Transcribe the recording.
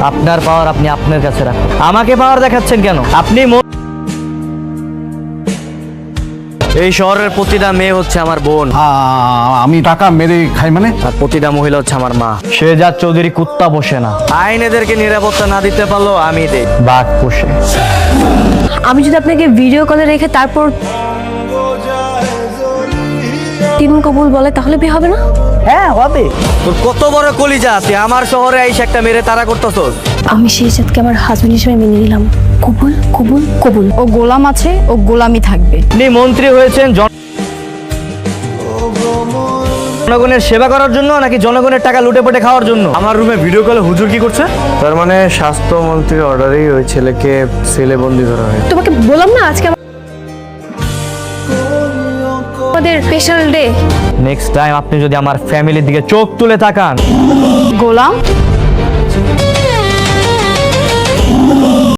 আপনার পাওয়ার আপনি আপনার কাছে রাখুন, আমাকে পাওয়ার দেখাচ্ছেন কেন? আপনি এই শহরের প্রতিটা মেয়ে হচ্ছে আমার বোন, আমি টাকা মেরে খাই মানে? আর প্রতিটা মহিলা হচ্ছে আমার মা। শেহজাদ চৌধুরী কুত্তা বসে না, আইন এদেরকে নিরাপত্তা না দিতে পারলো আমি দেই বাঘ পোষে। আমি যদি আপনাকে ভিডিও কলে রেখে তারপর তিন কবুল বলে তাহলে বিয়ে হবে না? হ্যাঁ হবে। তোর কত বড় কলিজা, তুই আমার শহরে আইসা একটা মেরে তারা করতেছস। আমি শেহজাদকে আমার হাজবেন্ড হিসেবে মেনে নিলাম। কবুল কবুল কবুল। ও গোলাম আছে, ও গোলামি থাকবে। আপনি মন্ত্রী হয়েছেন জনগণের সেবা করার জন্য নাকি জনগণের টাকা লুটে পটে খাওয়ার জন্য? আমার রুমে ভিডিও কলে হুজুর কি করছে? তার মানে স্বাস্থ্যমন্ত্রীর অর্ডারেই ওই ছেলেকে সেলে বন্দি করা হয়। তোমাকে বললাম না আজকে আমাদের স্পেশাল ডে। নেক্সট টাইম আপনি যদি আমার ফ্যামিলির দিকে চোখ তুলে তাকান। গোলাম